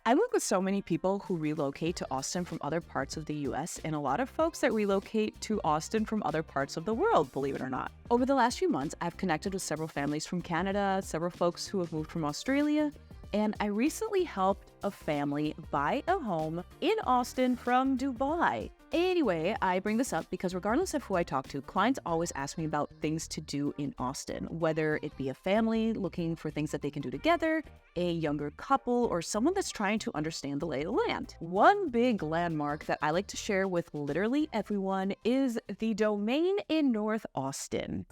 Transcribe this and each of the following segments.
I work with so many people who relocate to Austin from other parts of the US and a lot of folks that relocate to Austin from other parts of the world, believe it or not. Over the last few months, I've connected with several families from Canada, several folks who have moved from Australia, and I recently helped a family buy a home in Austin from Dubai. Anyway, I bring this up because regardless of who I talk to, clients always ask me about things to do in Austin, whether it be a family looking for things that they can do together, a younger couple, or someone that's trying to understand the lay of the land. One big landmark that I like to share with literally everyone is the Domain in North Austin.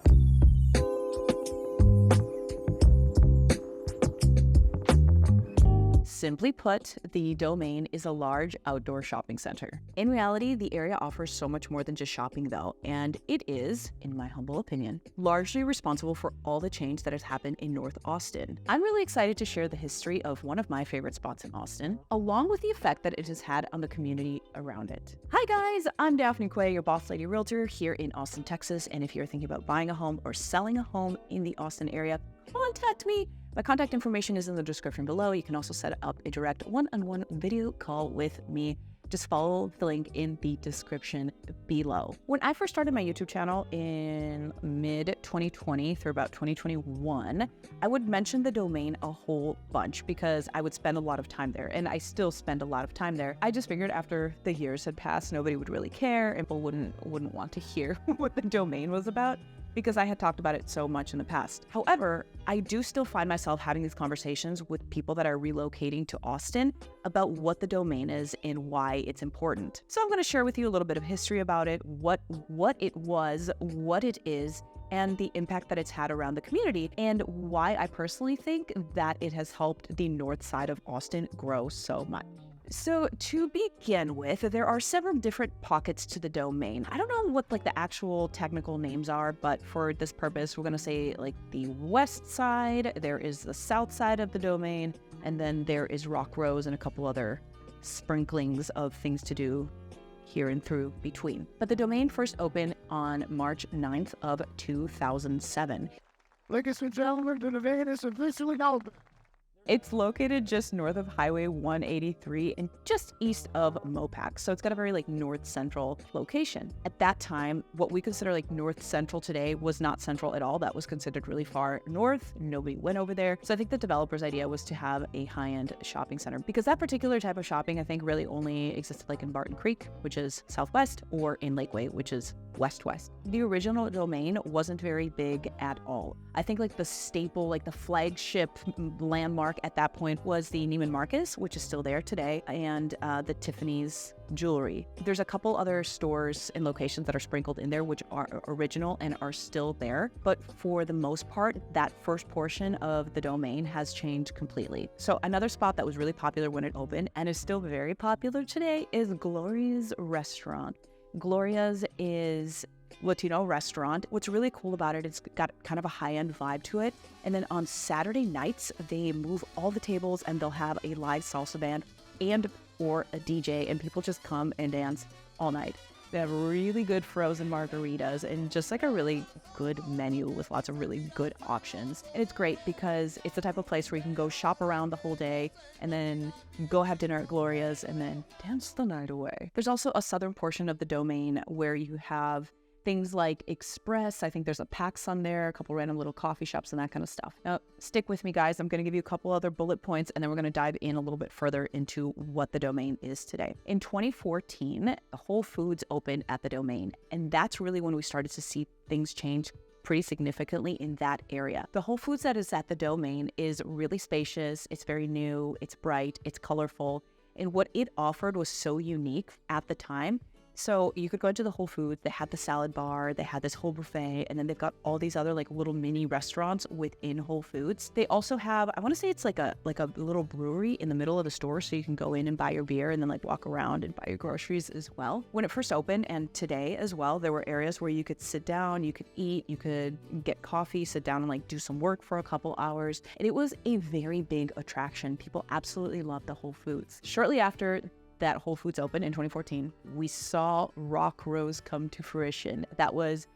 Simply put, the Domain is a large outdoor shopping center. In reality, the area offers so much more than just shopping though, and it is, in my humble opinion, largely responsible for all the change that has happened in North Austin. I'm really excited to share the history of one of my favorite spots in Austin, along with the effect that it has had on the community around it. Hi guys, I'm Daphne Quay, your boss lady realtor here in Austin, Texas, and if you're thinking about buying a home or selling a home in the Austin area, contact me. My contact information is in the description below. You can also set up a direct one-on-one video call with me. Just follow the link in the description below. When I first started my YouTube channel in mid-2020 through about 2021, I would mention the Domain a whole bunch because I would spend a lot of time there, and I still spend a lot of time there. I just figured after the years had passed, nobody would really care and people wouldn't want to hear what the Domain was about, because I had talked about it so much in the past. However, I do still find myself having these conversations with people that are relocating to Austin about what the Domain is and why it's important. So I'm gonna share with you a little bit of history about it, what it was, what it is, and the impact that it's had around the community, and why I personally think that it has helped the north side of Austin grow so much. So to begin with, there are several different pockets to the Domain. I don't know what the actual technical names are, but for this purpose, we're going to say the west side, there is the south side of the Domain, and then there is Rock Rose and a couple other sprinklings of things to do here and through between. But the Domain first opened on March 9th of 2007. Ladies and gentlemen, the Domain is officially open. It's located just north of Highway 183 and just east of Mopac, so it's got a very north central location. At that time, what we consider north central today was not central at all. That was considered really far north. Nobody went over there. So I think the developer's idea was to have a high-end shopping center, because that particular type of shopping I think really only existed in Barton Creek, which is southwest, or in Lakeway, which is west-west. The original Domain wasn't very big at all. I think the staple, the flagship landmark at that point was the Neiman Marcus, which is still there today, and the Tiffany's jewelry. There's a couple other stores and locations that are sprinkled in there which are original and are still there, but for the most part, that first portion of the Domain has changed completely. So another spot that was really popular when it opened and is still very popular today is Gloria's Restaurant. Gloria's is Latino restaurant. What's really cool about it, it's got kind of a high-end vibe to it. And then on Saturday nights, they move all the tables and they'll have a live salsa band and or a DJ, and people just come and dance all night. They have really good frozen margaritas and just a really good menu with lots of really good options. And it's great because it's the type of place where you can go shop around the whole day and then go have dinner at Gloria's and then dance the night away. There's also a southern portion of the Domain where you have things like Express. I think there's a PacSun there, a couple random little coffee shops and that kind of stuff. Now, stick with me, guys. I'm going to give you a couple other bullet points, and then we're going to dive in a little bit further into what the Domain is today. In 2014, Whole Foods opened at the Domain, and that's really when we started to see things change pretty significantly in that area. The Whole Foods that is at the Domain is really spacious. It's very new. It's bright. It's colorful. And what it offered was so unique at the time. So you could go into the Whole Foods, they had the salad bar, they had this whole buffet, and then they've got all these other little mini restaurants within Whole Foods. They also have, I want to say it's like a little brewery in the middle of the store, so you can go in and buy your beer and then walk around and buy your groceries as well. When it first opened, and today as well, there were areas where you could sit down, you could eat, you could get coffee, sit down and do some work for a couple hours. And it was a very big attraction. People absolutely loved the Whole Foods. Shortly after that Whole Foods opened in 2014, we saw Rock Rose come to fruition. That was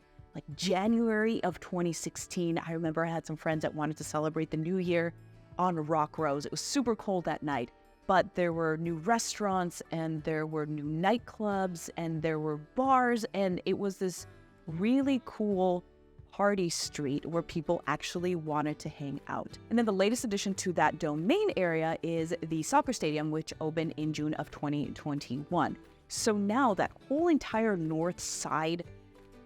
January of 2016. I remember I had some friends that wanted to celebrate the new year on Rock Rose. It was super cold that night. but there were new restaurants and there were new nightclubs and there were bars, and it was this really cool party street where people actually wanted to hang out. And then the latest addition to that domain area is the soccer stadium, which opened in June of 2021. So now that whole entire north side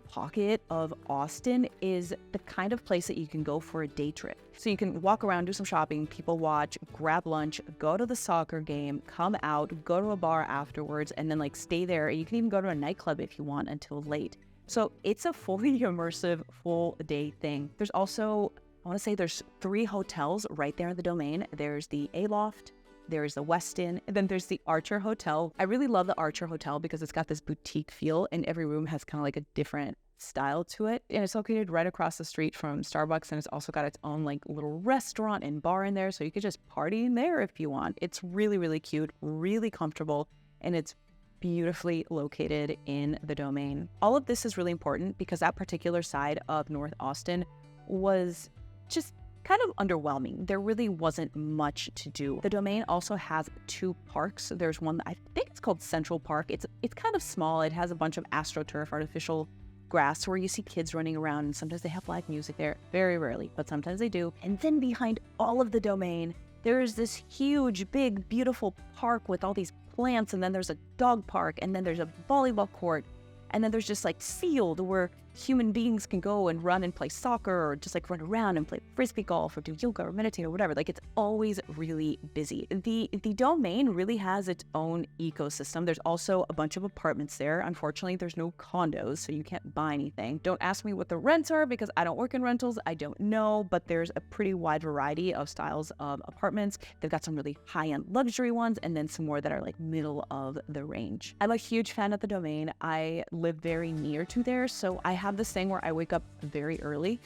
pocket of Austin is the kind of place that you can go for a day trip. So you can walk around, do some shopping, people watch, grab lunch, go to the soccer game, come out, go to a bar afterwards, and then like stay there. You can even go to a nightclub if you want until late. So it's a fully immersive, full day thing. There's also, I want to say there's 3 hotels right there in the domain. There's the Aloft, there's the Westin, and then there's the Archer Hotel. I really love the Archer Hotel because it's got this boutique feel and every room has kind of like a different style to it. And it's located right across the street from Starbucks, and it's also got its own like little restaurant and bar in there, so you could just party in there if you want. It's really, really cute, really comfortable, and it's beautifully located in the domain. All of this is really important because that particular side of North Austin was just kind of underwhelming. There really wasn't much to do. The domain also has 2 parks. There's one, I think it's called Central Park. It's kind of small. It has a bunch of AstroTurf, artificial grass, where you see kids running around, and sometimes they have live music there. Very rarely, but sometimes they do. And then behind all of the domain, there is this huge, big, beautiful park with all these plants, and then there's a dog park, and then there's a volleyball court, and then there's just like field where human beings can go and run and play soccer, or just like run around and play frisbee golf or do yoga or meditate or whatever. Like, it's always really busy. The domain really has its own ecosystem. There's also a bunch of apartments there. Unfortunately, there's no condos, so you can't buy anything. Don't ask me what the rents are because I don't work in rentals. I don't know, but there's a pretty wide variety of styles of apartments. They've got some really high-end luxury ones and then some more that are like middle of the range. I'm a huge fan of the domain. I live very near to there, so I have this thing where I wake up very early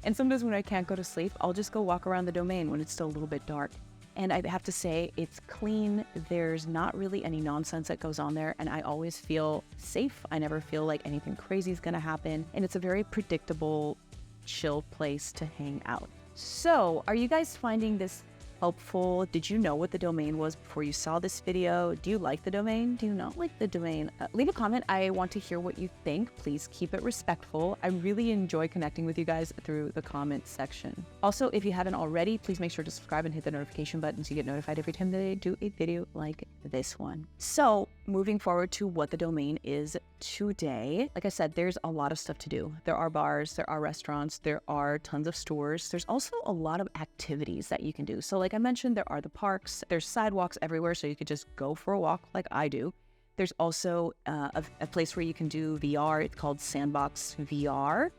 and sometimes when I can't go to sleep, I'll just go walk around the domain when it's still a little bit dark. And I have to say, it's clean. There's not really any nonsense that goes on there, and I always feel safe. I never feel like anything crazy is gonna happen, and it's a very predictable, chill place to hang out. So, are you guys finding this helpful? Did you know what the domain was before you saw this video? Do you like the domain? Do you not like the domain? Leave a comment. I want to hear what you think. Please keep it respectful. I really enjoy connecting with you guys through the comment section. Also, if you haven't already, please make sure to subscribe and hit the notification button so you get notified every time that I do a video like this one. So, moving forward to what the domain is today. Like I said, there's a lot of stuff to do. There are bars, there are restaurants, there are tons of stores. There's also a lot of activities that you can do. So like I mentioned, there are the parks, there's sidewalks everywhere, so you could just go for a walk like I do. There's also a place where you can do VR. It's called Sandbox VR.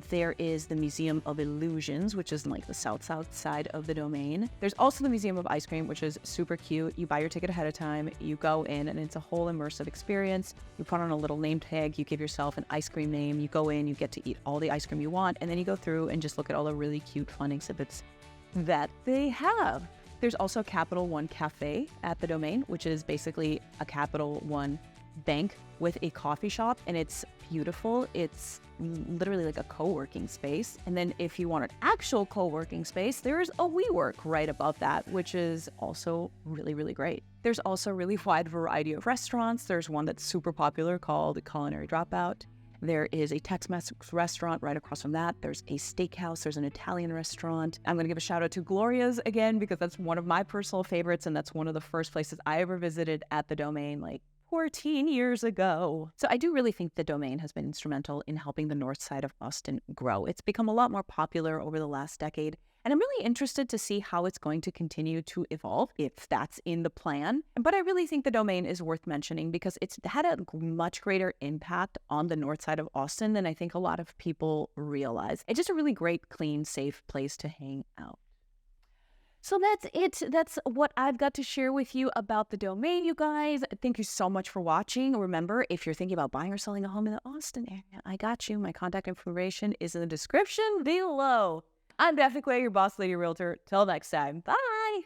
There is the Museum of Illusions, which is like the south side of the domain. There's also the Museum of Ice Cream, which is super cute. You buy your ticket ahead of time, you go in, and it's a whole immersive experience. You put on a little name tag, you give yourself an ice cream name, you go in, you get to eat all the ice cream you want, and then you go through and just look at all the really cute, fun exhibits that they have. There's also Capital One Cafe at the domain, which is basically a Capital One bank with a coffee shop, and it's beautiful. It's literally like a co-working space. And then if you want an actual co-working space, there's a WeWork right above that, which is also really, really great. There's also a really wide variety of restaurants. There's one that's super popular called Culinary Dropout. There is a Tex-Mex restaurant right across from that. There's a steakhouse. There's an Italian restaurant. I'm going to give a shout out to Gloria's again, because that's one of my personal favorites, and that's one of the first places I ever visited at the domain, like 14 years ago. So I do really think the domain has been instrumental in helping the north side of Austin grow. It's become a lot more popular over the last decade, and I'm really interested to see how it's going to continue to evolve, if that's in the plan. But I really think the domain is worth mentioning because it's had a much greater impact on the north side of Austin than I think a lot of people realize. It's just a really great, clean, safe place to hang out. So that's it. That's what I've got to share with you about the domain, you guys. Thank you so much for watching. Remember, if you're thinking about buying or selling a home in the Austin area, I got you. My contact information is in the description below. I'm Daphne Quay, your boss lady realtor. Till next time. Bye.